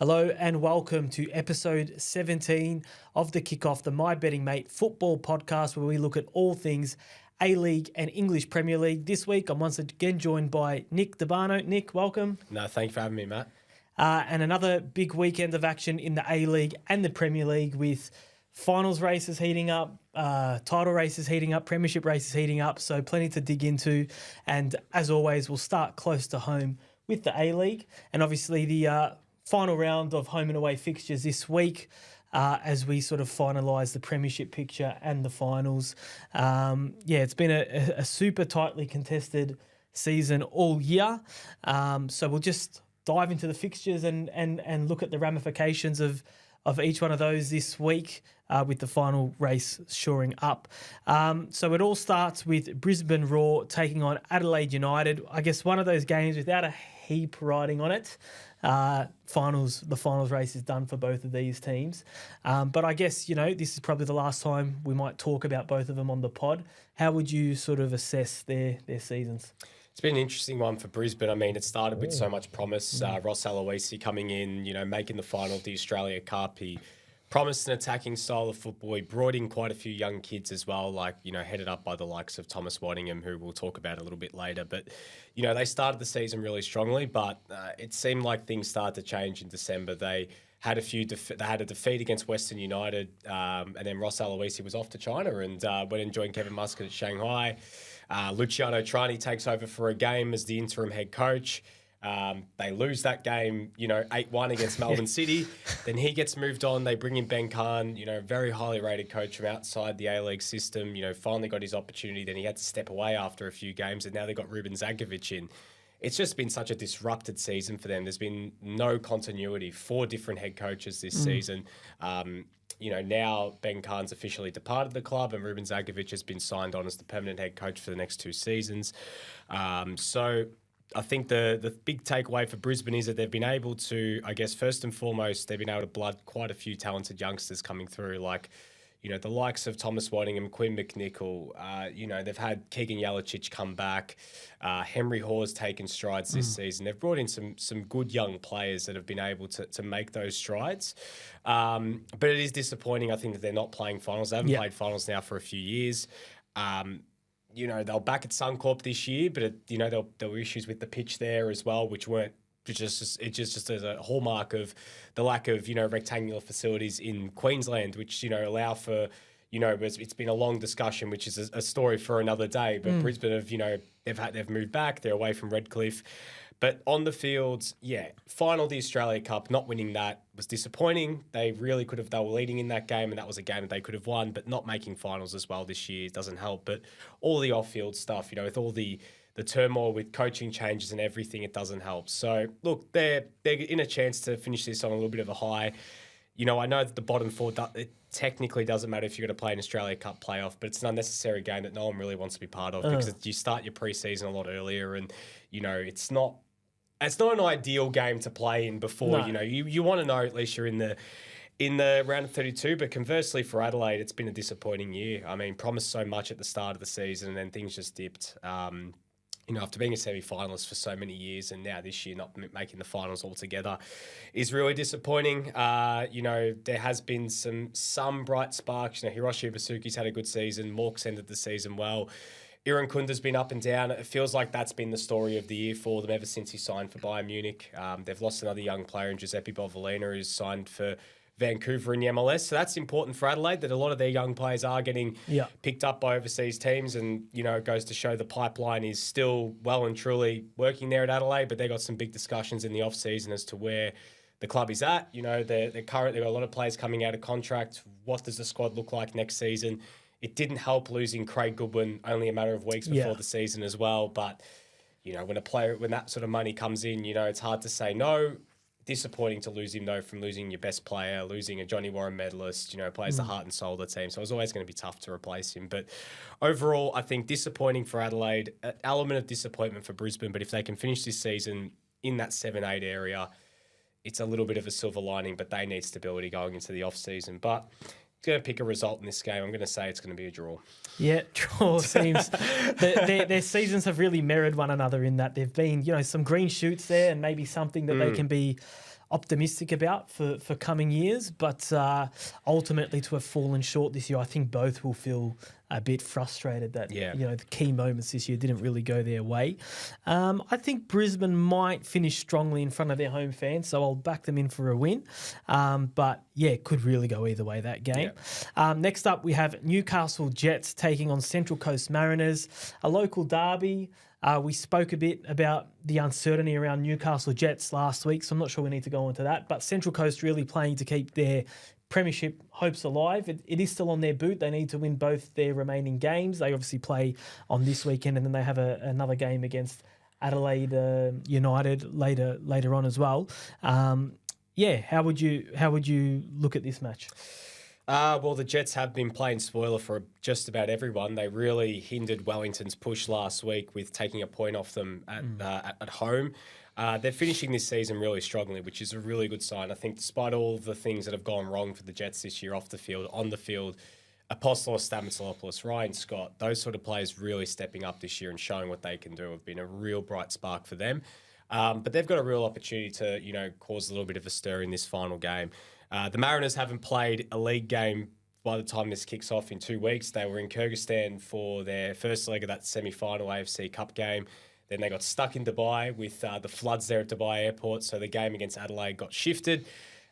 Hello and welcome to episode 17 of the Kickoff, the My Betting Mate football podcast, where we look at all things A-League and English Premier League. This week, I'm once again joined by Nick Dabano. Nick, welcome. No, thank you for having me, Matt. And another big weekend of action in the A-League and the Premier League with finals races heating up, title races heating up, premiership races heating up. So plenty to dig into. And as always, we'll start close to home with the A-League and obviously the final round of home and away fixtures this week as we sort of finalise the premiership picture and the finals. It's been a super tightly contested season all year. So we'll just dive into the fixtures and look at the ramifications of each one of those this week with the final race shoring up. So it all starts with Brisbane Roar taking on Adelaide United. I guess one of those games without a heap riding on it. The finals race is done for both of these teams. But I guess, this is probably the last time we might talk about both of them on the pod. How would you sort of assess their seasons? It's been an interesting one for Brisbane. I mean, it started with so much promise. Ross Aloisi coming in, making the final of the Australia Cup. He promised an attacking style of football. He brought in quite a few young kids as well, headed up by the likes of Thomas Waddingham, who we'll talk about a little bit later. But, they started the season really strongly, but it seemed like things started to change in December. They had they had a defeat against Western United, and then Ross Aloisi was off to China and went and joined Kevin Muscat at Shanghai. Luciano Trani takes over for a game as the interim head coach. They lose that game, 8-1 against Melbourne City. Then he gets moved on. They bring in Ben Khan, very highly rated coach from outside the A-League system, finally got his opportunity. Then he had to step away after a few games, and now they got Ruben Zagovic in. It's just been such a disrupted season for them. There's been no continuity. 4 different head coaches this season. Now Ben Khan's officially departed the club and Ruben Zagovic has been signed on as the permanent head coach for the next 2 seasons. So I think the big takeaway for Brisbane is that they've been able to, I guess, first and foremost, they've been able to blood quite a few talented youngsters coming through, the likes of Thomas Waddingham, Quinn McNichol. They've had Keegan Yalicic come back. Henry Hawes taken strides this season. They've brought in some good young players that have been able to make those strides. But it is disappointing, I think, that they're not playing finals. They haven't played finals now for a few years. They'll back at Suncorp this year, but there were issues with the pitch there as well, which weren't. It's just as a hallmark of the lack of rectangular facilities in Queensland, which allow for it's been a long discussion, which is a story for another day. But Brisbane have they've moved back, they're away from Redcliffe, but on the fields, final of the Australia Cup, not winning that was disappointing. They really could have. They were leading in that game, and that was a game that they could have won. But not making finals as well this year doesn't help. But all the off-field stuff, with all the turmoil with coaching changes and everything, it doesn't help. So, look, they're in a chance to finish this on a little bit of a high. I know that the bottom 4, it technically doesn't matter if you're going to play an Australia Cup playoff, but it's an unnecessary game that no one really wants to be part of because you start your pre-season a lot earlier and, it's not an ideal game to play in before, you want to know at least you're in the round of 32, but conversely for Adelaide, it's been a disappointing year. I mean, promised so much at the start of the season and then things just dipped. After being a semi-finalist for so many years and now this year not making the finals altogether is really disappointing. There has been some bright sparks. Hiroshi Ibasuki's had a good season. Mork's ended the season well. Iran Kunda's been up and down. It feels like that's been the story of the year for them ever since he signed for Bayern Munich. They've lost another young player in Giuseppe Bovalina who's signed for Vancouver in the MLS. So that's important for Adelaide that a lot of their young players are getting picked up by overseas teams. And, it goes to show the pipeline is still well and truly working there at Adelaide, but they've got some big discussions in the off-season as to where the club is at. They've got a lot of players coming out of contract. What does the squad look like next season? It didn't help losing Craig Goodwin only a matter of weeks before the season as well. But, when that sort of money comes in, it's hard to say no. Disappointing to lose him, though, from losing your best player, losing a Johnny Warren medalist, plays the heart and soul of the team. So it was always going to be tough to replace him. But overall, I think disappointing for Adelaide, an element of disappointment for Brisbane. But if they can finish this season in that 7-8 area, it's a little bit of a silver lining, but they need stability going into the off-season. But going to pick a result in this game. I'm going to say it's going to be a draw. Yeah, draw seems their seasons have really mirrored one another in that they've been, some green shoots there and maybe something that they can be optimistic about for coming years. But ultimately, to have fallen short this year, I think both will feel a bit frustrated that the key moments this year didn't really go their way. I think Brisbane might finish strongly in front of their home fans, so I'll back them in for a win. But yeah, it could really go either way, that game. Yeah. Next up, we have Newcastle Jets taking on Central Coast Mariners, a local derby. We spoke a bit about the uncertainty around Newcastle Jets last week, so I'm not sure we need to go into that. But Central Coast really playing to keep their premiership hopes alive. It is still on their boot. They need to win both their remaining games. They obviously play on this weekend, and then they have another game against Adelaide United later on as well. How would you look at this match? Well, the Jets have been playing spoiler for just about everyone. They really hindered Wellington's push last week with taking a point off them at home. They're finishing this season really strongly, which is a really good sign. I think despite all the things that have gone wrong for the Jets this year off the field, on the field, Apostolos Stamatolopoulos, Ryan Scott, those sort of players really stepping up this year and showing what they can do have been a real bright spark for them. But they've got a real opportunity to, cause a little bit of a stir in this final game. The Mariners haven't played a league game by the time this kicks off in 2 weeks. They were in Kyrgyzstan for their first leg of that semi-final AFC Cup game. Then they got stuck in Dubai with the floods there at Dubai Airport, so the game against Adelaide got shifted.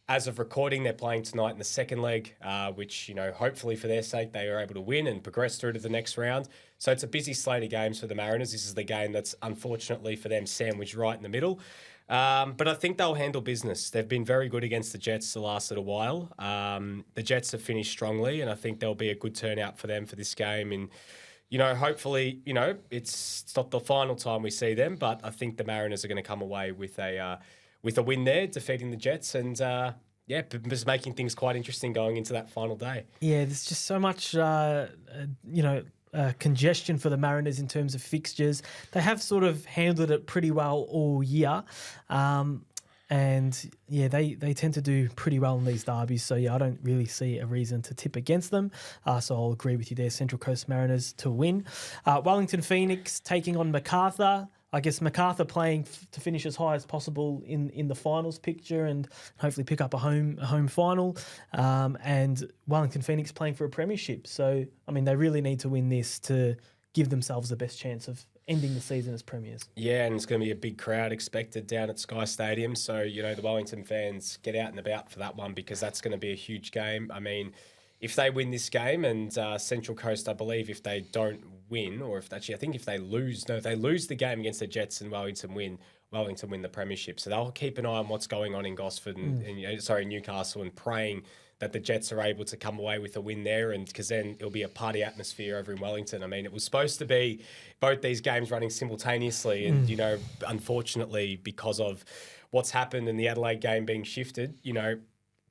As of recording, they're playing tonight in the second leg, which, hopefully for their sake, they are able to win and progress through to the next round. So it's a busy slate of games for the Mariners. This is the game that's, unfortunately for them, sandwiched right in the middle. But I think they'll handle business. They've been very good against the Jets the last little while. The Jets have finished strongly, and I think there'll be a good turnout for them for this game. And, hopefully, it's not the final time we see them, but I think the Mariners are going to come away with a win there, defeating the Jets, and just making things quite interesting going into that final day. Yeah, there's just so much, congestion for the Mariners in terms of fixtures. They have sort of handled it pretty well all year. They tend to do pretty well in these derbies. So, I don't really see a reason to tip against them. So I'll agree with you there, Central Coast Mariners to win. Wellington Phoenix taking on MacArthur. I guess MacArthur playing to finish as high as possible in the finals picture and hopefully pick up a home final. And Wellington Phoenix playing for a premiership. So, they really need to win this to give themselves the best chance of ending the season as premiers. Yeah, and it's going to be a big crowd expected down at Sky Stadium. So, the Wellington fans get out and about for that one because that's going to be a huge game. If they win this game and Central Coast, I believe if they don't win, or if they lose the game against the Jets and Wellington win the premiership. So they'll keep an eye on what's going on in Gosford and Newcastle, and praying that the Jets are able to come away with a win there, and because then it'll be a party atmosphere over in Wellington. It was supposed to be both these games running simultaneously, and unfortunately because of what's happened and the Adelaide game being shifted,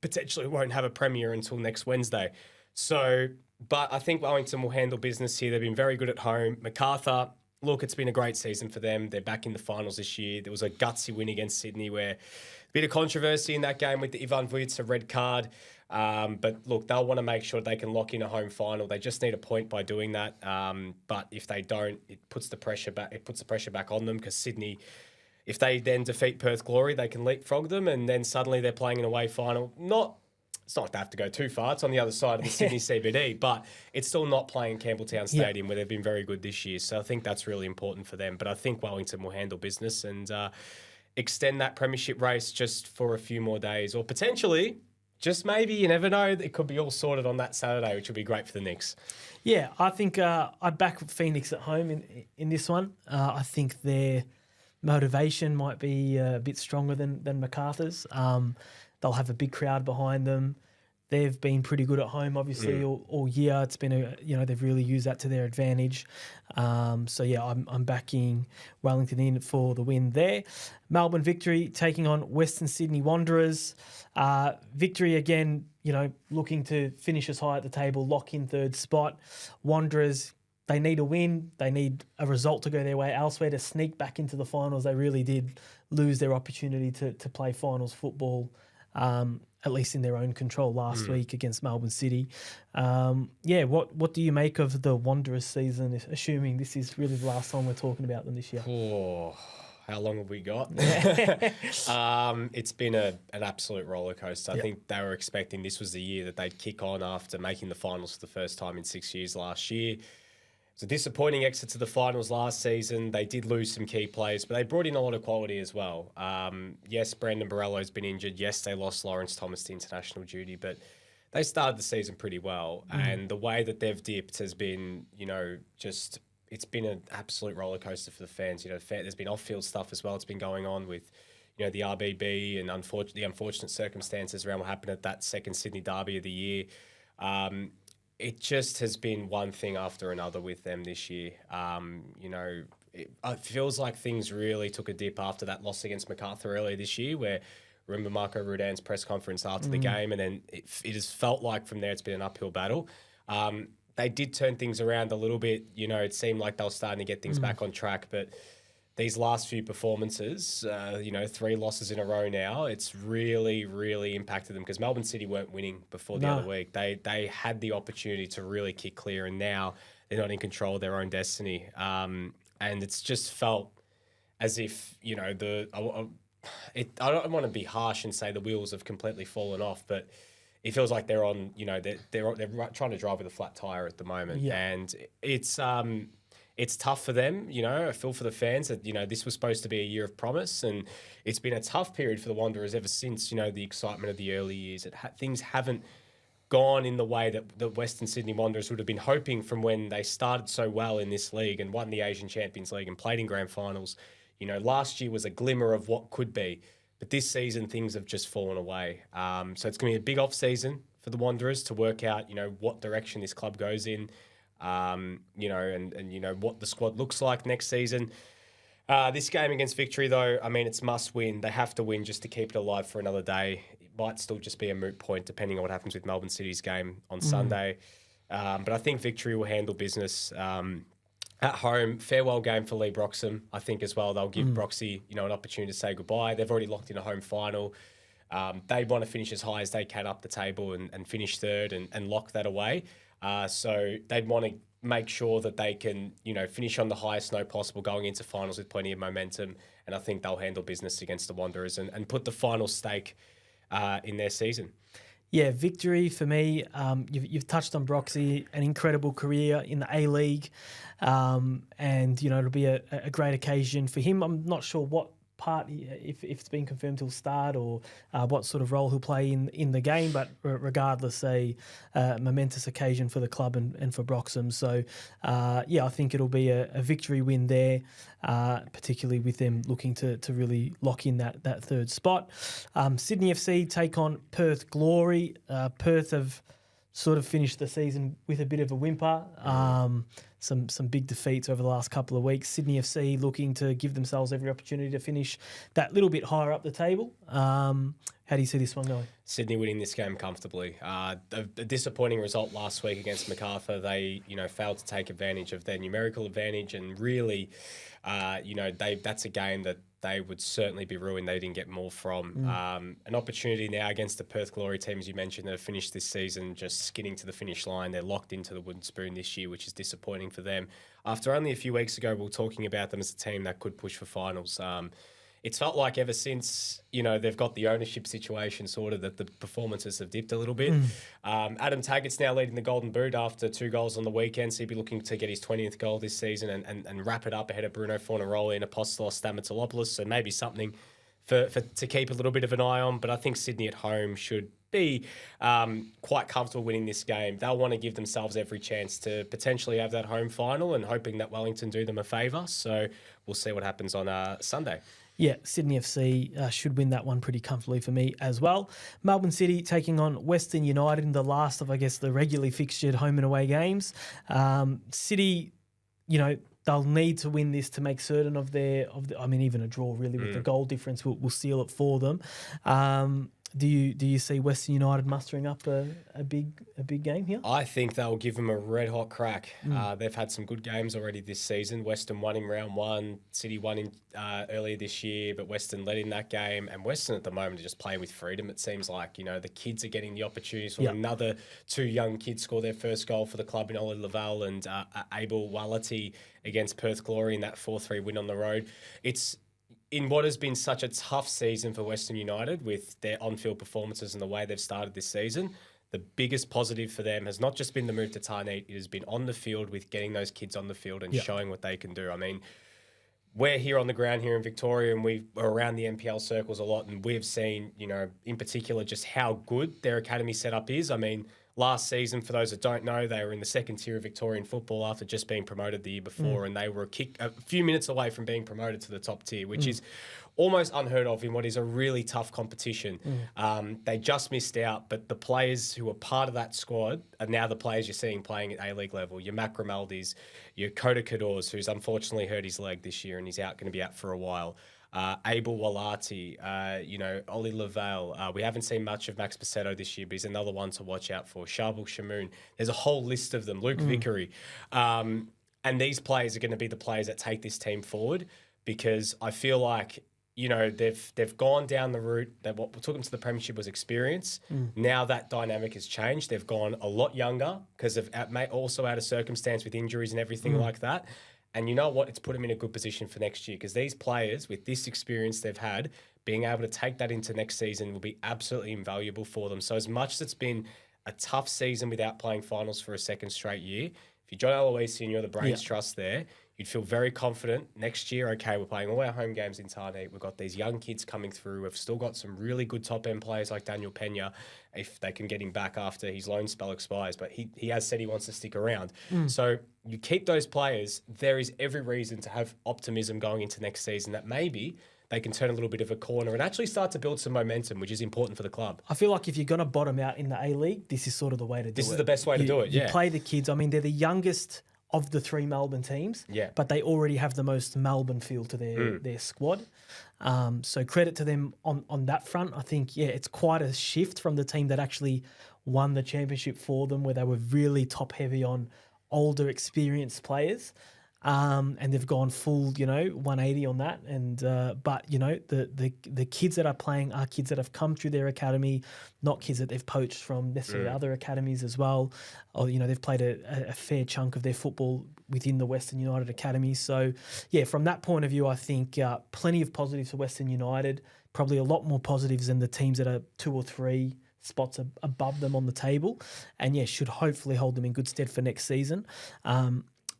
potentially won't have a premiere until next Wednesday. So, but I think Wellington will handle business here. They've been very good at home. MacArthur, look, it's been a great season for them. They're back in the finals this year. There was a gutsy win against Sydney where a bit of controversy in that game with the Ivan Vujic red card. But look, they'll want to make sure they can lock in a home final. They just need a point by doing that. But if they don't, it puts the pressure back on them, because Sydney, if they then defeat Perth Glory, they can leapfrog them, and then suddenly they're playing an away final. It's not like they have to go too far. It's on the other side of the Sydney CBD, but it's still not playing Campbelltown Stadium where they've been very good this year. So I think that's really important for them. But I think Wellington will handle business and extend that premiership race just for a few more days, or potentially, just maybe, you never know, it could be all sorted on that Saturday, which would be great for the Knicks. Yeah, I think I back Phoenix at home in this one. I think their motivation might be a bit stronger than MacArthur's. They'll have a big crowd behind them. They've been pretty good at home, obviously, all year. It's been they've really used that to their advantage. I'm backing Wellington in for the win there. Melbourne Victory taking on Western Sydney Wanderers. Victory again, looking to finish as high at the table, lock in third spot. Wanderers, they need a win. They need a result to go their way elsewhere to sneak back into the finals. They really did lose their opportunity to play finals football, at least in their own control last week against Melbourne City. What do you make of the Wanderers season, assuming this is really the last time we're talking about them this year? how long have we got? It's been an absolute roller coaster. I think they were expecting this was the year that they'd kick on after making the finals for the first time in 6 years last year. It's a disappointing exit to the finals last season. They did lose some key players, but they brought in a lot of quality as well. Yes, Brandon Borello's been injured. Yes, they lost Lawrence Thomas to international duty, but they started the season pretty well. And the way that they've dipped has been, just it's been an absolute roller coaster for the fans. There's been off-field stuff as well. It's been going on with, the RBB and the unfortunate circumstances around what happened at that second Sydney derby of the year. It just has been one thing after another with them this year. It feels like things really took a dip after that loss against MacArthur earlier this year, where remember Marco Rudan's press conference after the game, and then it has felt like from there it's been an uphill battle. They did turn things around a little bit. It seemed like they were starting to get things back on track, but these last few performances, 3 losses in a row now, it's really, really impacted them because Melbourne City weren't winning before the other week. They had the opportunity to really kick clear, and now they're not in control of their own destiny. And it's just felt as if, I don't want to be harsh and say the wheels have completely fallen off, but it feels like they're on, they're trying to drive with a flat tire at the moment. Yeah. And it's tough for them, I feel for the fans that, this was supposed to be a year of promise, and it's been a tough period for the Wanderers ever since, the excitement of the early years. Things haven't gone in the way that the Western Sydney Wanderers would have been hoping from when they started so well in this league and won the Asian Champions League and played in grand finals. Last year was a glimmer of what could be, but this season things have just fallen away. So it's going to be a big off season for the Wanderers to work out, what direction this club goes in, and what the squad looks like next season. This game against Victory, though, it's must win. They have to win just to keep it alive for another day. It might still just be a moot point depending on what happens with Melbourne City's game on Sunday. But I think Victory will handle business. At home, farewell game for Lee Broxham, I think as well. They'll give Broxy, an opportunity to say goodbye. They've already locked in a home final. They want to finish as high as they can up the table and finish third and lock that away. So they'd want to make sure that they can, finish on the highest note possible going into finals with plenty of momentum. And I think they'll handle business against the Wanderers and put the final stake in their season. Yeah, Victory for me. You've touched on Broxy, an incredible career in the A-League, and it'll be a great occasion for him. I'm not sure what part, if it's been confirmed he'll start or what sort of role he'll play in the game, but regardless, a momentous occasion for the club and for Broxham. So, I think it'll be a victory win there, particularly with them looking to really lock in that third spot. Sydney FC take on Perth Glory. Perth have sort of finished the season with a bit of a whimper. Some big defeats over the last couple of weeks. Sydney FC looking to give themselves every opportunity to finish that little bit higher up the table. How do you see this one going? Sydney winning this game comfortably. A disappointing result last week against MacArthur. They, failed to take advantage of their numerical advantage, and really, that's a game that they would certainly be ruined they didn't get more from. An opportunity now against the Perth Glory team, as you mentioned, that have finished this season just skidding to the finish line. They're locked into the wooden spoon this year, which is disappointing for them. After only a few weeks ago, we were talking about them as a team that could push for finals. It's felt like ever since, they've got the ownership situation sorted that the performances have dipped a little bit. Adam Taggart's now leading the Golden Boot after 2 goals on the weekend, so he'll be looking to get his 20th goal this season and wrap it up ahead of Bruno Fornaroli and Apostolos Stamatolopoulos, so maybe something for to keep a little bit of an eye on. But I think Sydney at home should be quite comfortable winning this game. They'll want to give themselves every chance to potentially have that home final and hoping that Wellington do them a favour. So we'll see what happens on Sunday. Yeah, Sydney FC should win that one pretty comfortably for me as well. Melbourne City taking on Western United in the last of, the regularly fixtured home and away games. City, they'll need to win this to make certain of even a draw really with the goal difference will seal it for them. Do you see Western United mustering up a big game here? I think they'll give them a red hot crack. They've had some good games already this season. Western won in round 1, City won in earlier this year, but Western led in that game. And Western at the moment are just playing with freedom. It seems like the kids are getting the opportunities. So another 2 young kids score their first goal for the club in Ollie Lavelle and Abel Walati against Perth Glory in that 4-3 win on the road. in what has been such a tough season for Western United with their on-field performances and the way they've started this season, the biggest positive for them has not just been the move to Tarneet, it has been on the field with getting those kids on the field and showing what they can do. I mean, we're here on the ground here in Victoria and we're around the NPL circles a lot, and we've seen, in particular, just how good their academy setup is. I mean, last season, for those that don't know, they were in the second tier of Victorian football after just being promoted the year before, and they were a few minutes away from being promoted to the top tier, which is almost unheard of in what is a really tough competition. They just missed out, but the players who are part of that squad are now the players you're seeing playing at A-League level. Your Mac Ramaldis, your Kota Kadors, who's unfortunately hurt his leg this year and he's going to be out for a while. Abel Walati, Ollie Lavelle. We haven't seen much of Max Pacetto this year, but he's another one to watch out for. Sharbul Shamoon. There's a whole list of them. Luke Vickery. And these players are going to be the players that take this team forward, because I feel like, they've gone down the route that what took them to the premiership was experience. Now that dynamic has changed. They've gone a lot younger because of also out of circumstance with injuries and everything like that. And you know what? It's put them in a good position for next year, because these players, with this experience they've had, being able to take that into next season will be absolutely invaluable for them. So as much as it's been a tough season without playing finals for a second straight year, if you're John Aloisi and you're the brains trust there, you'd feel very confident next year. Okay, we're playing all our home games in Tarneet. We've got these young kids coming through. We've still got some really good top-end players like Daniel Pena, if they can get him back after his loan spell expires. But he has said he wants to stick around. So you keep those players. There is every reason to have optimism going into next season that maybe they can turn a little bit of a corner and actually start to build some momentum, which is important for the club. I feel like if you're going to bottom out in the A-League, this is sort of the way to do it. This is the best way to do it, You play the kids. I mean, they're the youngest of the three Melbourne teams, but they already have the most Melbourne feel to their squad. So credit to them on that front. I think, it's quite a shift from the team that actually won the championship for them, where they were really top-heavy on older, experienced players. And they've gone full, 180 on that. And but the kids that are playing are kids that have come through their academy, not kids that they've poached from necessarily other academies as well. Or they've played a fair chunk of their football within the Western United academy. So from that point of view, I think plenty of positives for Western United. Probably a lot more positives than the teams that are 2 or 3 spots above them on the table, and should hopefully hold them in good stead for next season.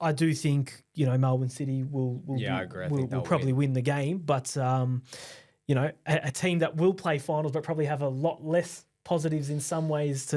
I do think, Melbourne City will probably win the game, but, a team that will play finals but probably have a lot less positives in some ways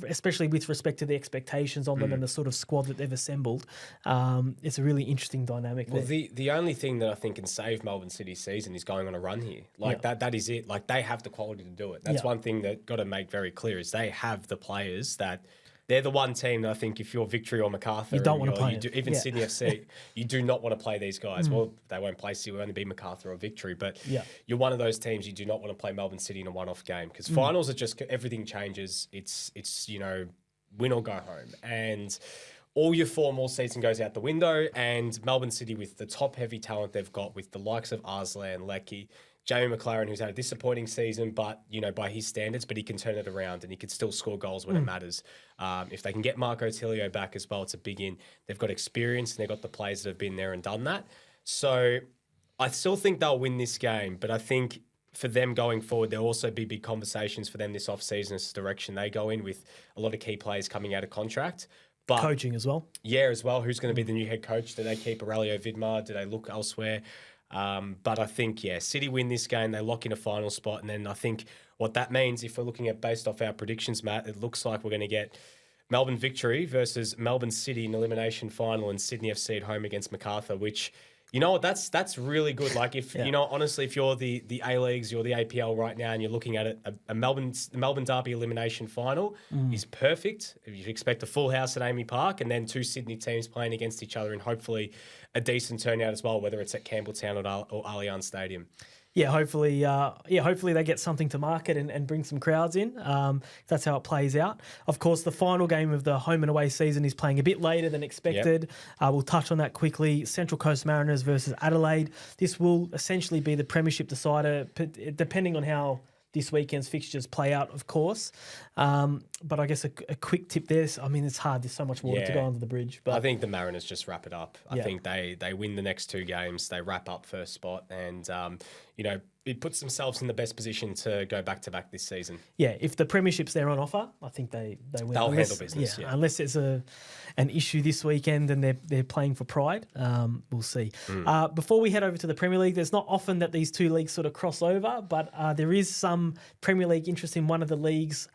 especially with respect to the expectations on them and the sort of squad that they've assembled. It's a really interesting dynamic there. Well, the only thing that I think can save Melbourne City's season is going on a run here. That is it. Like, they have the quality to do it. That's one thing that got to make very clear is they have the players that... They're the one team that I think if you're Victory or MacArthur, you don't want to play even Sydney FC, you do not want to play these guys. Well, they won't play City, it will only be MacArthur or Victory, but you're one of those teams you do not want to play Melbourne City in a one-off game, because finals are just, everything changes. It's win or go home. And all your form all season goes out the window, and Melbourne City, with the top-heavy talent they've got, with the likes of Arslan, Leckie, Jamie McLaren, who's had a disappointing season, but, by his standards, but he can turn it around and he can still score goals when it matters. If they can get Marco Tilio back as well, it's a big in. They've got experience and they've got the players that have been there and done that. So I still think they'll win this game, but I think for them going forward, there'll also be big conversations for them this off-season as the direction they go in, with a lot of key players coming out of contract. But coaching as well. Yeah, as well. Who's going to be the new head coach? Do they keep Aurelio Vidmar? Do they look elsewhere? But I think, City win this game. They lock in a final spot. And then I think what that means, if we're looking at based off our predictions, Matt, it looks like we're going to get Melbourne Victory versus Melbourne City in elimination final, and Sydney FC at home against MacArthur, which... that's really good. Like, if honestly, if you're the A-Leagues, you're the APL right now, and you're looking at it, the Melbourne Derby elimination final is perfect. You expect a full house at Amy Park, and then 2 Sydney teams playing against each other, and hopefully a decent turnout as well, whether it's at Campbelltown or Allianz Stadium. Hopefully they get something to market and bring some crowds in. That's how it plays out. Of course, the final game of the home and away season is playing a bit later than expected. We'll touch on that quickly. Central Coast Mariners versus Adelaide. This will essentially be the premiership decider, depending on how this weekend's fixtures play out, of course. But I guess a quick tip there. I mean, it's hard. There's so much water to go under the bridge. But I think the Mariners just wrap it up. I Yeah. think they win the next 2 games. They wrap up first spot, and it puts themselves in the best position to go back to back this season. yeah, if the premiership's there on offer, I think they win. They'll Unless- handle business, yeah. Unless there's an issue this weekend and they're playing for pride, we'll see. Before we head over to the Premier League, there's not often that these two leagues sort of cross over, but there is some Premier League interest in one of the leagues,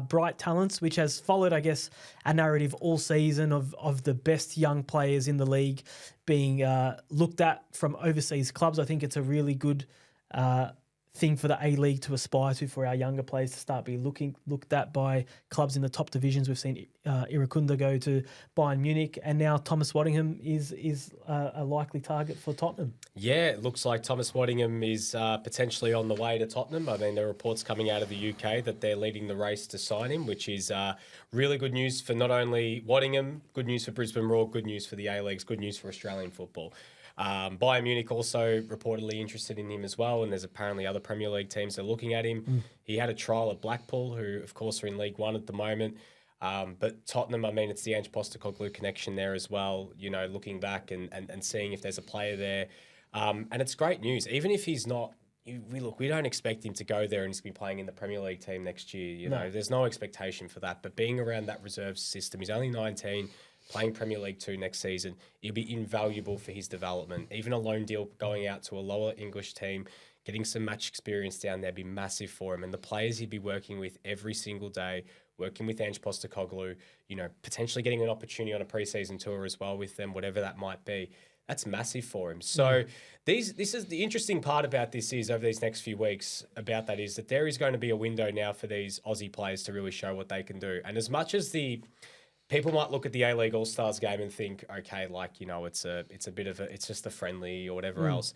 Bright Talents, which has followed, I guess, a narrative all season of the best young players in the league being looked at from overseas clubs. I think it's a really good thing for the A-League to aspire to, for our younger players to start being looked at by clubs in the top divisions. We've seen Iracunda go to Bayern Munich, and now Thomas Waddingham is a likely target for Tottenham. Yeah, it looks like Thomas Waddingham is potentially on the way to Tottenham. I mean, there are reports coming out of the UK that they're leading the race to sign him, which is really good news for not only Waddingham, good news for Brisbane Roar, good news for the A-Leagues, good news for Australian football. Bayern Munich also reportedly interested in him as well, and there's apparently other Premier League teams that are looking at him. He had a trial at Blackpool, who, of course, are in League One at the moment. But Tottenham, I mean, it's the Ange Postecoglou connection there as well, looking back and seeing if there's a player there. And it's great news. Even if he's not, we don't expect him to go there and he's going to be playing in the Premier League team next year. No. There's no expectation for that. But being around that reserve system, he's only 19, playing Premier League 2 next season, it'll be invaluable for his development. Even a loan deal going out to a lower English team, getting some match experience down there, be massive for him. And the players he'd be working with every single day, working with Ange Postecoglou, potentially getting an opportunity on a pre-season tour as well with them, whatever that might be. That's massive for him. So this is the interesting part about this is over these next few weeks about that is that there is going to be a window now for these Aussie players to really show what they can do. And as much as people might look at the A-League All-Stars game and think, okay, it's just a friendly or whatever else.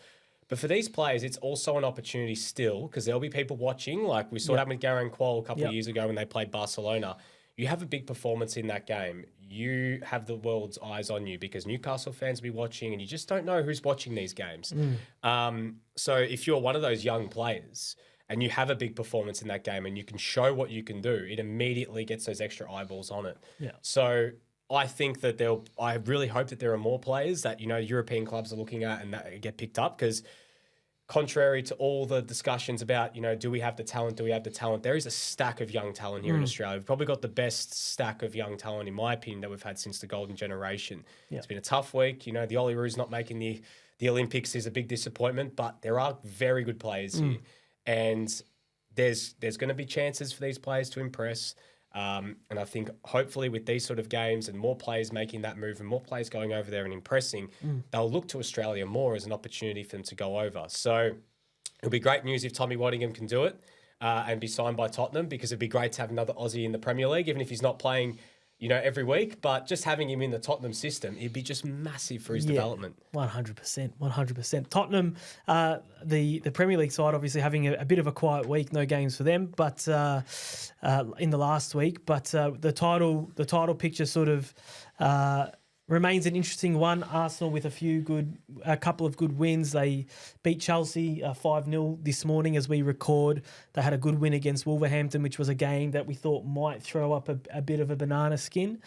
But for these players, it's also an opportunity still, because there'll be people watching, like we saw that with Garang Kuol a couple of years ago when they played Barcelona. You have a big performance in that game. You have the world's eyes on you because Newcastle fans will be watching, and you just don't know who's watching these games. So if you're one of those young players and you have a big performance in that game and you can show what you can do, it immediately gets those extra eyeballs on it. Yeah. So I think that I really hope that there are more players that, European clubs are looking at and that get picked up, because contrary to all the discussions about, do we have the talent? There is a stack of young talent here in Australia. We've probably got the best stack of young talent, in my opinion, that we've had since the golden generation. Yeah. It's been a tough week. The Olyroos not making the Olympics is a big disappointment, but there are very good players here. And there's going to be chances for these players to impress. And I think hopefully with these sort of games and more players making that move and more players going over there and impressing, they'll look to Australia more as an opportunity for them to go over. So it'll be great news if Tommy Waddingham can do it and be signed by Tottenham, because it'd be great to have another Aussie in the Premier League, even if he's not playing every week, but just having him in the Tottenham system, it'd be just massive for his development. 100%. Tottenham, the Premier League side, obviously having a bit of a quiet week, no games for them, but in the last week. But the title picture sort of remains an interesting one. Arsenal with a couple of good wins. They beat Chelsea 5-0 this morning as we record. They had a good win against Wolverhampton, which was a game that we thought might throw up a bit of a banana skin.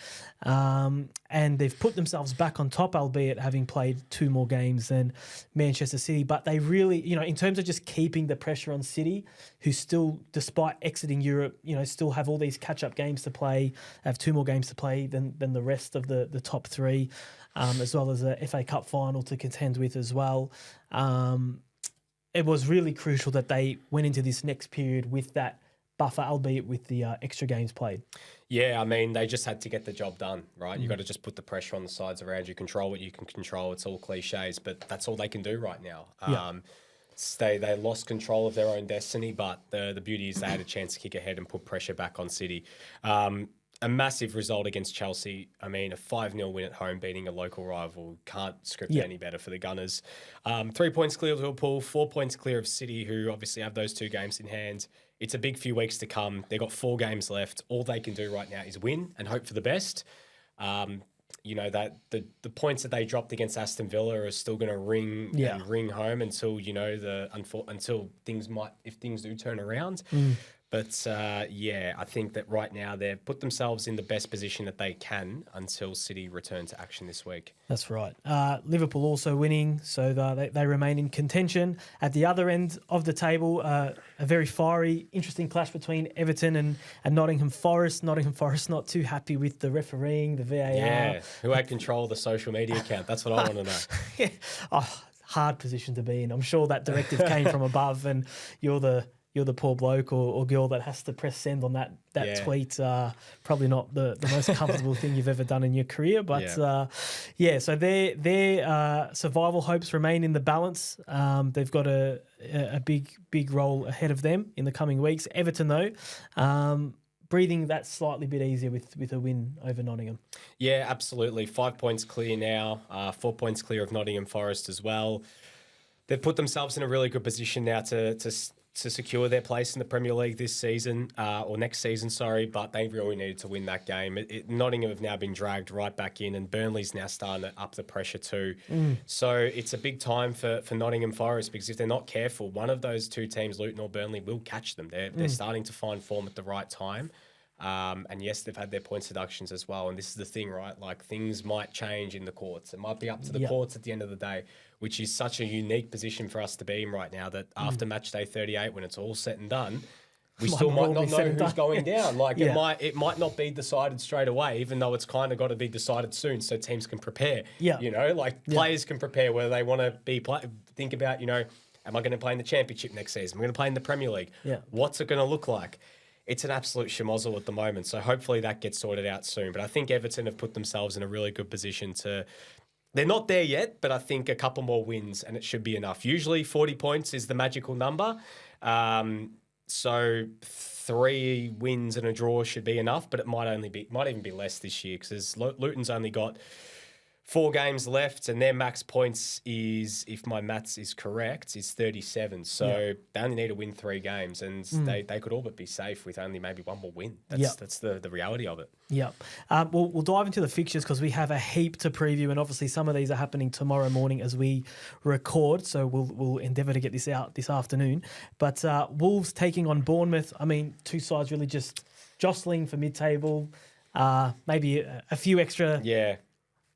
And they've put themselves back on top, albeit having played 2 more games than Manchester City. But they really, in terms of just keeping the pressure on City, who still, despite exiting Europe, still have all these catch-up games to play, have 2 more games to play than the rest of the top 3, as well as a FA Cup final to contend with as well. It was really crucial that they went into this next period with that buffer, albeit with the extra games played. Yeah, I mean, they just had to get the job done, right? You've got to just put the pressure on the sides around you, control what you can control. It's all cliches, but that's all they can do right now. They lost control of their own destiny, but the beauty is they had a chance to kick ahead and put pressure back on City. A massive result against Chelsea. I mean, a 5-0 win at home, beating a local rival. Can't script any better for the Gunners. 3 points clear of Liverpool, 4 points clear of City, who obviously have those 2 games in hand. It's a big few weeks to come. They've got 4 games left. All they can do right now is win and hope for the best. you know, that the points that they dropped against Aston Villa are still going to ring home until, you know, until if things do turn around. But I think that right now they've put themselves in the best position that they can until City return to action this week. That's right. Liverpool also winning, so they remain in contention. At the other end of the table, a very fiery, interesting clash between Everton and Nottingham Forest. Nottingham Forest not too happy with the refereeing, the VAR. Yeah, who had control of the social media account? That's what I want to know. Yeah. Oh, hard position to be in. I'm sure that directive came from above, and you're the poor bloke or girl that has to press send on that tweet. Probably not the most comfortable thing you've ever done in your career. But so their survival hopes remain in the balance. They've got a big role ahead of them in the coming weeks. Everton, though, breathing that slightly bit easier with a win over Nottingham. Yeah, absolutely. 5 points clear now, 4 points clear of Nottingham Forest as well. They've put themselves in a really good position now to secure their place in the Premier League this season, or next season, sorry, but they really needed to win that game. Nottingham have now been dragged right back in, and Burnley's now starting to up the pressure too. So it's a big time for Nottingham Forest, because if they're not careful, one of those two teams, Luton or Burnley, will catch them. They're starting to find form at the right time. And yes, they've had their points deductions as well. And this is the thing, right? Like, things might change in the courts. It might be up to the courts at the end of the day, which is such a unique position for us to be in right now, that after match day 38, when it's all said and done, we still might not know who's going down. Like, it might not be decided straight away, even though it's kind of got to be decided soon so teams can prepare. You know, like players can prepare whether they want to think about, you know, am I going to play in the Championship next season? Am I going to play in the Premier League? What's it going to look like? It's an absolute schmozzle at the moment, so hopefully that gets sorted out soon. But I think Everton have put themselves in a really good position to... They're not there yet, but I think a couple more wins and it should be enough. Usually 40 points is the magical number. So 3 wins and a draw should be enough, but it might even be less this year, because Luton's only got 4 games left, and their max points is, if my maths is correct, is 37. So they only need to win 3 games, and they could all but be safe with only maybe 1 more win. That's the reality of it. We'll dive into the fixtures, because we have a heap to preview, and obviously some of these are happening tomorrow morning as we record. So we'll endeavour to get this out this afternoon. But Wolves taking on Bournemouth. I mean, two sides really just jostling for mid-table. Maybe a few extra.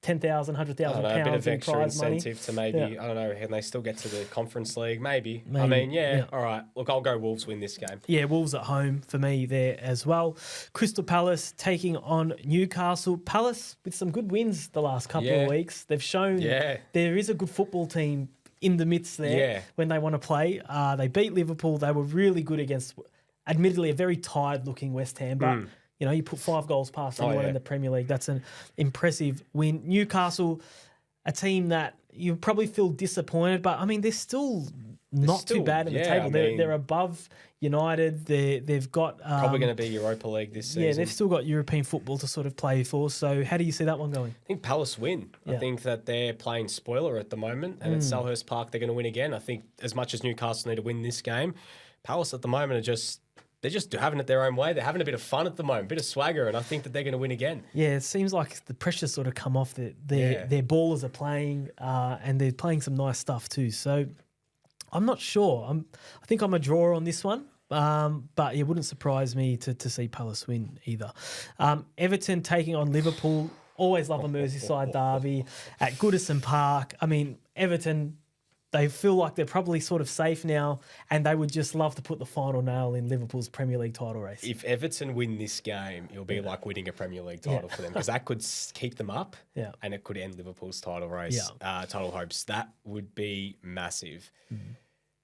10,000, 100,000 pounds. A bit of in extra prize incentive money. to maybe, I don't know, can they still get to the Conference League? Maybe. I mean, all right. Look, I'll go Wolves win this game. Yeah, Wolves at home for me there as well. Crystal Palace taking on Newcastle. Palace with some good wins the last couple of weeks. They've shown there is a good football team in the midst there when they want to play. They beat Liverpool. They were really good against, admittedly, a very tired-looking West Ham, but... You know, you put 5 goals past anyone in the Premier League. That's an impressive win. Newcastle, a team that you probably feel disappointed, but I mean, they're still not too bad in the table. They're above United. They've got probably going to be Europa League this season. Yeah, they've still got European football to sort of play for. So, how do you see that one going? I think Palace win. I think that they're playing spoiler at the moment, and at Selhurst Park they're going to win again. I think as much as Newcastle need to win this game, Palace at the moment they're just having it their own way. They're having a bit of fun at the moment, a bit of swagger, and I think that they're going to win again. Yeah, it seems like the pressure's sort of come off. Their ballers are playing, and they're playing some nice stuff too. So I'm not sure. I think I'm a draw on this one, but it wouldn't surprise me to see Palace win either. Everton taking on Liverpool. Always love a Merseyside derby at Goodison Park. I mean, Everton... They feel like they're probably sort of safe now, and they would just love to put the final nail in Liverpool's Premier League title race. If Everton win this game, it'll be like winning a Premier League title for them, because that could keep them up and it could end Liverpool's title race, title hopes. That would be massive.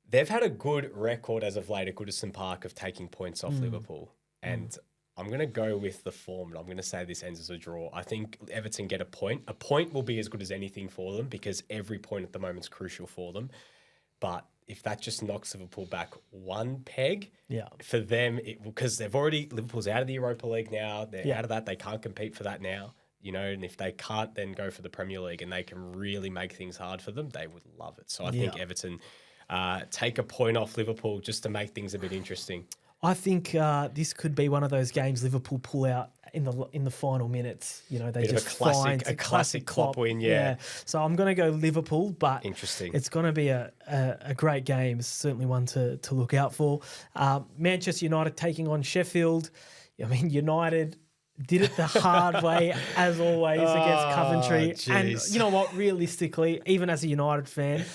They've had a good record as of late at Goodison Park of taking points off Liverpool, and I'm going to go with the form, and I'm going to say this ends as a draw. I think Everton get a point. A point will be as good as anything for them, because every point at the moment is crucial for them. But if that just knocks Liverpool back 1 peg, for them, because Liverpool's out of the Europa League now. They're out of that. They can't compete for that now. You know, and if they can't then go for the Premier League and they can really make things hard for them, they would love it. So I think Everton take a point off Liverpool just to make things a bit interesting. I think this could be one of those games Liverpool pull out in the final minutes. You know, they Bit of just a classic Klopp win, yeah. So I'm going to go Liverpool, but Interesting. it's going to be a great game. It's certainly one to look out for. Manchester United taking on Sheffield. I mean, United did it the hard way, as always, against Coventry. Geez. And you know what? Realistically, even as a United fan,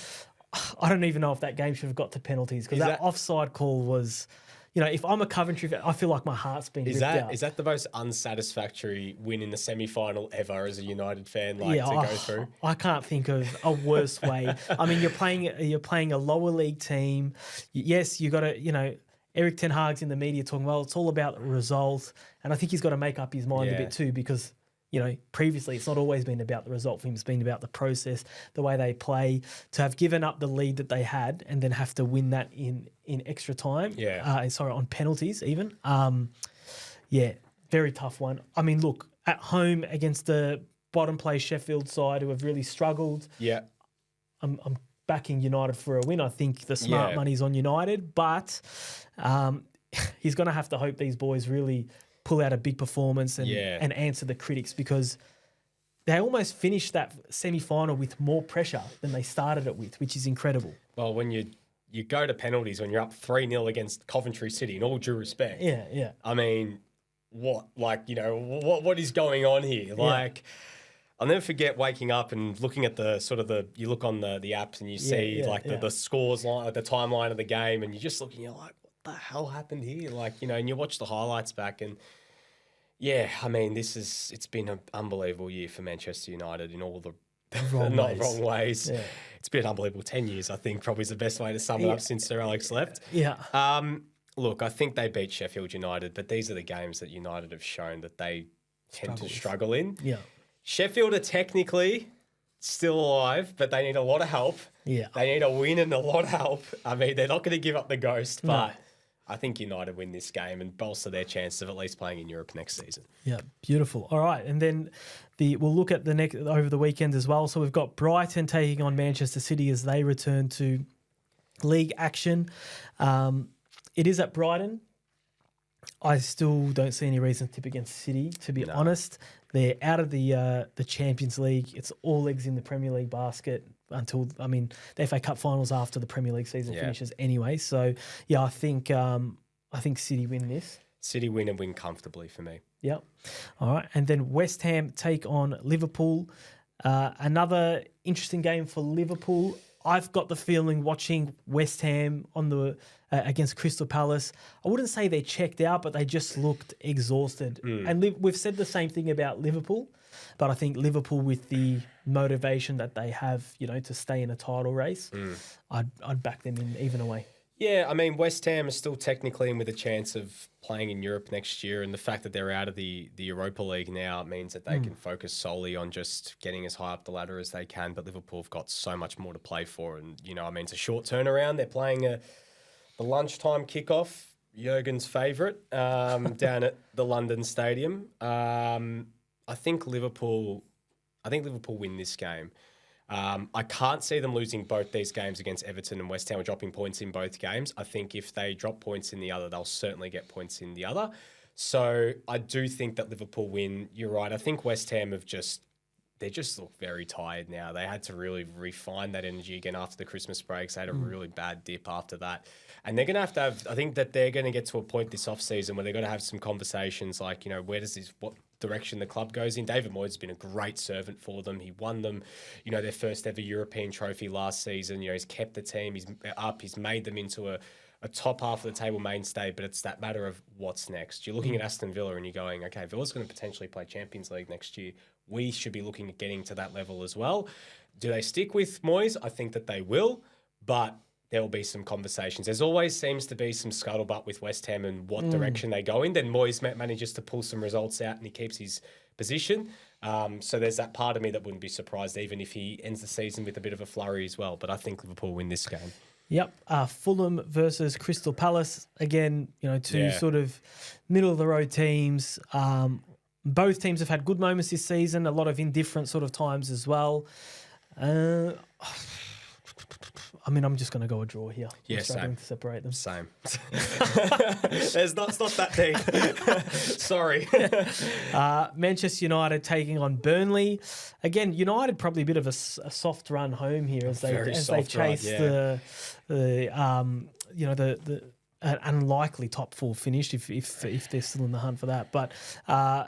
I don't even know if that game should have got to penalties because that offside call was... You know, if I'm a Coventry fan, I feel like my heart's been ripped out. Is that the most unsatisfactory win in the semi-final ever as a United fan to go through? I can't think of a worse way. I mean, you're playing a lower league team. Yes, you got to, you know, Eric Ten Hag's in the media talking, well, it's all about the result. And I think he's got to make up his mind a bit too because, you know, previously it's not always been about the result for him. It's been about the process, the way they play. To have given up the lead that they had and then have to win that in extra time. On penalties even. Very tough one. I mean, look, at home against the bottom place Sheffield side who have really struggled. Yeah. I'm backing United for a win. I think the smart money's on United, but he's going to have to hope these boys really pull out a big performance and answer the critics because they almost finished that semi-final with more pressure than they started it with, which is incredible. Well, when you go to penalties when you're up 3-0 against Coventry City, in all due respect. Yeah. I mean, what is going on here? Like, I'll never forget waking up and looking at you look on the apps and you see the scores, like the timeline of the game, and you're just looking, you're like, what the hell happened here? Like, you know, and you watch the highlights back and I mean, it's been an unbelievable year for Manchester United in all the wrong ways. Yeah. It's been an unbelievable 10 years, I think, probably is the best way to sum it up since Sir Alex left. Yeah. Look, I think they beat Sheffield United, but these are the games that United have shown that they tend to struggle in. Yeah. Sheffield are technically still alive, but they need a lot of help. Yeah. They need a win and a lot of help. I mean, they're not going to give up the ghost, but I think United win this game and bolster their chances of at least playing in Europe next season. Yeah, beautiful. All right, and then we'll look at the next over the weekend as well. So we've got Brighton taking on Manchester City as they return to league action. It is at Brighton. I still don't see any reason to tip against City, to be honest. They're out of the Champions League. It's all eggs in the Premier League basket until, I mean, the FA Cup finals after the Premier League season finishes anyway. So, I think City win this. City win and win comfortably for me. Yep. All right. And then West Ham take on Liverpool. Another interesting game for Liverpool. I've got the feeling watching West Ham on the against Crystal Palace, I wouldn't say they checked out, but they just looked exhausted. And we've said the same thing about Liverpool, but I think Liverpool with the motivation that they have, to stay in a title race, I'd back them in even away. Yeah, I mean, West Ham is still technically in with a chance of playing in Europe next year, and the fact that they're out of the Europa League now means that they can focus solely on just getting as high up the ladder as they can, but Liverpool have got so much more to play for, and, it's a short turnaround. They're playing the lunchtime kickoff, Jurgen's favourite, down at the London Stadium. I think Liverpool win this game. I can't see them losing both these games against Everton and West Ham or dropping points in both games. I think if they drop points in the other, they'll certainly get points in the other. So I do think that Liverpool win. You're right. I think West Ham they just look very tired now. They had to really refine that energy again after the Christmas breaks. They had a really bad dip after that. And they're going to have, I think that they're going to get to a point this offseason where they're going to have some conversations like, what direction the club goes in. David Moyes has been a great servant for them. He won them, their first ever European trophy last season. He's kept the team. He's made them into a top half of the table mainstay, but it's that matter of what's next. You're looking at Aston Villa and you're going, okay, Villa's going to potentially play Champions League next year. We should be looking at getting to that level as well. Do they stick with Moyes? I think that they will, but there will be some conversations. There's always seems to be some scuttlebutt with West Ham and what direction they go in. Then Moyes manages to pull some results out and he keeps his position. So there's that part of me that wouldn't be surprised even if he ends the season with a bit of a flurry as well. But I think Liverpool win this game. Yep. Fulham versus Crystal Palace. Again, two sort of middle-of-the-road teams. Both teams have had good moments this season, a lot of indifferent sort of times as well. mean, I'm just going to go a draw here. Yeah, I'm struggling same. to separate them. Same. It's not that deep. Sorry. Manchester United taking on Burnley. Again, United probably a bit of a soft run home here as they chase the an unlikely top four finish if they're still in the hunt for that. But I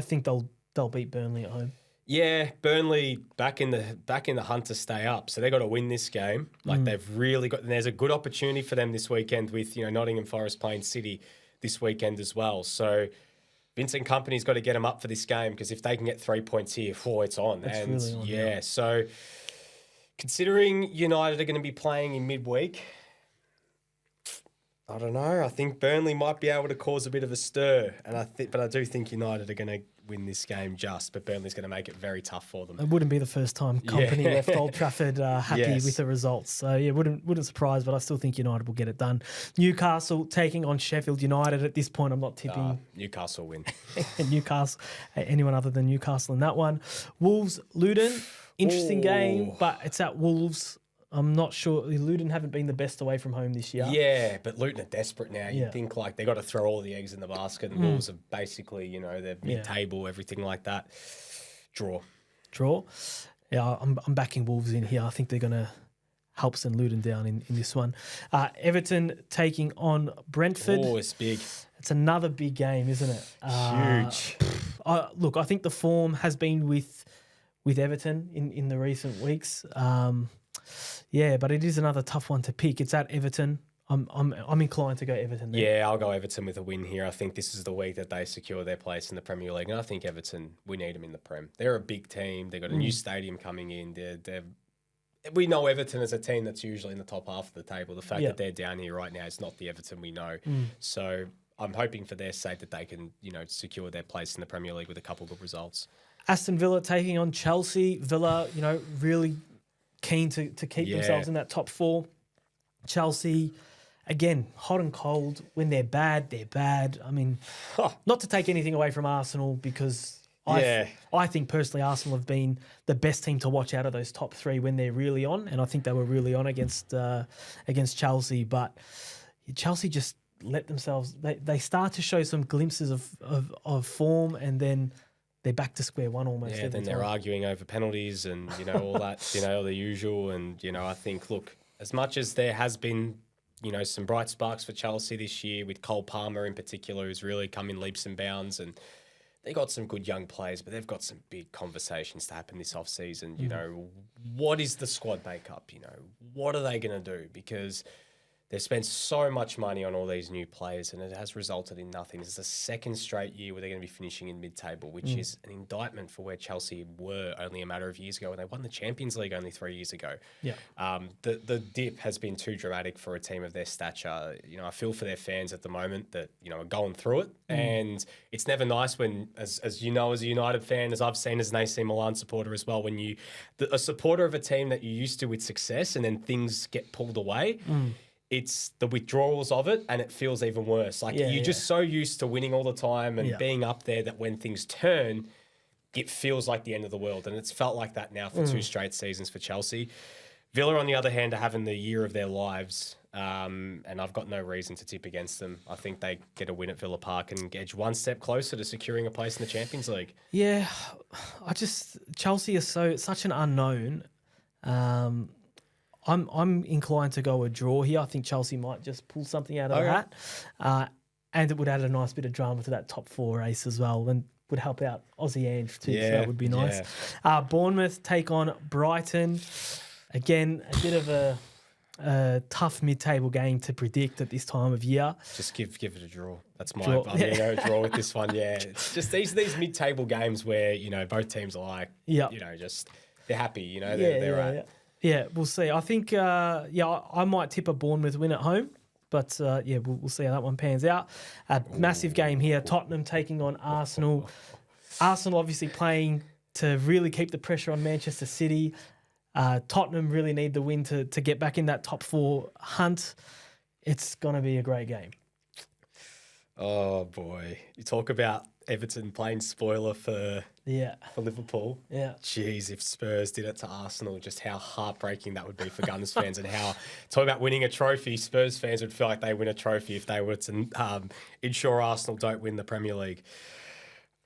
think they'll beat Burnley at home. Yeah, Burnley back in the hunt to stay up, so they got to win this game. Like they've really got. And there's a good opportunity for them this weekend with Nottingham Forest playing City this weekend as well. So Vincent Kompany's got to get them up for this game because if they can get 3 points here, it's on. It's really on. Yeah, so considering United are going to be playing in midweek, I don't know. I think Burnley might be able to cause a bit of a stir, but I do think United are going to win this game but Burnley's going to make it very tough for them. It wouldn't be the first time Kompany left Old Trafford happy with the results. So yeah, wouldn't surprise, but I still think United will get it done. Newcastle taking on Sheffield United. At this point, I'm not tipping Newcastle win. Newcastle, anyone other than Newcastle in that one. Wolves, Luton, interesting game, but it's at Wolves. I'm not sure. Luton haven't been the best away from home this year. Yeah, but Luton are desperate now. You'd think like they got to throw all the eggs in the basket. And Wolves are basically, they're mid-table, everything like that. Draw. Yeah, I'm backing Wolves in here. I think they're going to help send Luton down in this one. Everton taking on Brentford. Oh, it's big. It's another big game, isn't it? Huge. Look, I think the form has been with Everton in the recent weeks. Yeah, but it is another tough one to pick. It's at Everton. I'm inclined to go Everton there. Yeah, I'll go Everton with a win here. I think this is the week that they secure their place in the Premier League, and I think Everton, we need them in the Prem. They're a big team. They've got a new stadium coming in. We know Everton as a team that's usually in the top half of the table. The fact that they're down here right now is not the Everton we know. So I'm hoping for their sake that they can, secure their place in the Premier League with a couple of good results. Aston Villa taking on Chelsea. Villa, really keen to keep themselves in that top four. Chelsea, again, hot and cold. When they're bad, they're bad. I mean, not to take anything away from Arsenal because I think personally Arsenal have been the best team to watch out of those top three when they're really on, and I think they were really on against Chelsea. But Chelsea just let themselves. They start to show some glimpses of form, and then they're back to square one almost. Yeah, then they're arguing over penalties and, all that, the usual. And, I think, look, as much as there has been, some bright sparks for Chelsea this year with Cole Palmer in particular, who's really come in leaps and bounds, and they got some good young players, but they've got some big conversations to happen this offseason. What is the squad makeup? What are they going to do? Because they've spent so much money on all these new players and it has resulted in nothing. It's the second straight year where they're going to be finishing in mid-table, which is an indictment for where Chelsea were only a matter of years ago, and they won the Champions League only 3 years ago. Yeah. The dip has been too dramatic for a team of their stature. I feel for their fans at the moment that, are going through it. And it's never nice when, as a United fan, as I've seen as an AC Milan supporter as well, when a supporter of a team that you're used to with success and then things get pulled away, it's the withdrawals of it, and it feels even worse. You're just so used to winning all the time and being up there that when things turn, it feels like the end of the world. And it's felt like that now for 2 straight seasons for Chelsea. Villa, on the other hand, are having the year of their lives, and I've got no reason to tip against them. I think they get a win at Villa Park and edge one step closer to securing a place in the Champions League. Yeah, Chelsea is such an unknown. I'm inclined to go a draw here. I think Chelsea might just pull something out of the hat. And it would add a nice bit of drama to that top four race as well, and would help out Aussie Ange too, so that would be nice. Bournemouth take on Brighton. Again, a bit of a tough mid-table game to predict at this time of year. Just give it a draw. That's my... I'm going to go draw with this one, It's just these mid-table games where, both teams are like, just... They're happy, they're right. Yeah, we'll see. I think, I might tip a Bournemouth win at home, but we'll see how that one pans out. A massive game here. Tottenham taking on Arsenal. Arsenal obviously playing to really keep the pressure on Manchester City. Tottenham really need the win to get back in that top four hunt. It's going to be a great game. Oh, boy. You talk about Everton playing spoiler for Yeah. for Liverpool. Yeah. Jeez, if Spurs did it to Arsenal, just how heartbreaking that would be for Gunners fans, and how, talk about winning a trophy, Spurs fans would feel like they win a trophy if they were to ensure Arsenal don't win the Premier League.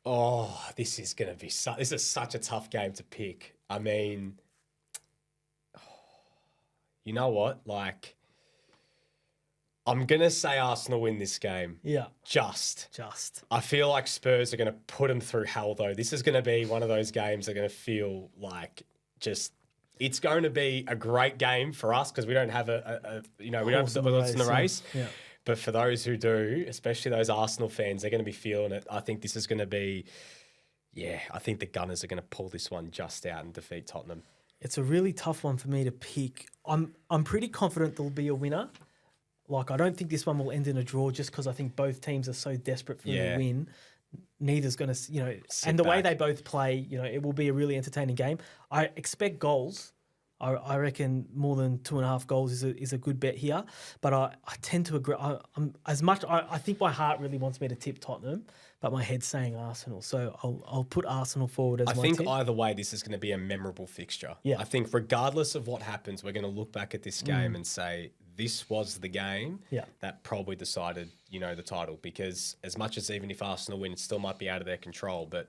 Oh, this is going to be this is such a tough game to pick. I mean, you know what? Like, I'm going to say Arsenal win this game. Yeah. Just. I I feel like Spurs are going to put them through hell, though. This is going to be one of those games that are going to feel like just, it's going to be a great game for us because we don't have we don't have the horse in the race. Yeah. But for those who do, especially those Arsenal fans, they're going to be feeling it. I think this is going to be, I think the Gunners are going to pull this one just out and defeat Tottenham. It's a really tough one for me to pick. I'm pretty confident there'll be a winner. Like, I don't think this one will end in a draw just because I think both teams are so desperate for a win. Neither's going to, and the way they both play, it will be a really entertaining game. I expect goals. I reckon more than 2.5 goals is a good bet here. But I tend to agree. I think my heart really wants me to tip Tottenham, but my head's saying Arsenal. So I'll put Arsenal forward as my tip. I think either way, this is going to be a memorable fixture. Yeah. I think regardless of what happens, we're going to look back at this game and say, this was the game that probably decided, the title. Because as much as even if Arsenal win, it still might be out of their control. But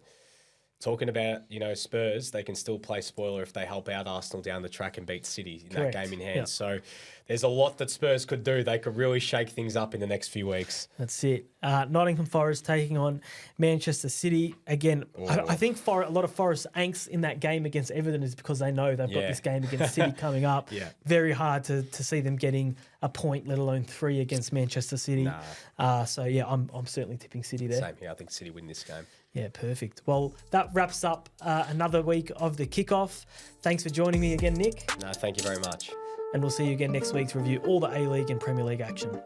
talking about, Spurs, they can still play spoiler if they help out Arsenal down the track and beat City in that game in hand. Yeah. So there's a lot that Spurs could do. They could really shake things up in the next few weeks. That's it. Nottingham Forest taking on Manchester City. Again, I think a lot of Forest angst in that game against Everton is because they know they've got this game against City coming up. Very hard to see them getting a point, let alone 3 against Manchester City. I'm certainly tipping City there. Same here. I think City win this game. Yeah, perfect. Well, that wraps up another week of the kickoff. Thanks for joining me again, Nick. No, thank you very much. And we'll see you again next week to review all the A-League and Premier League action.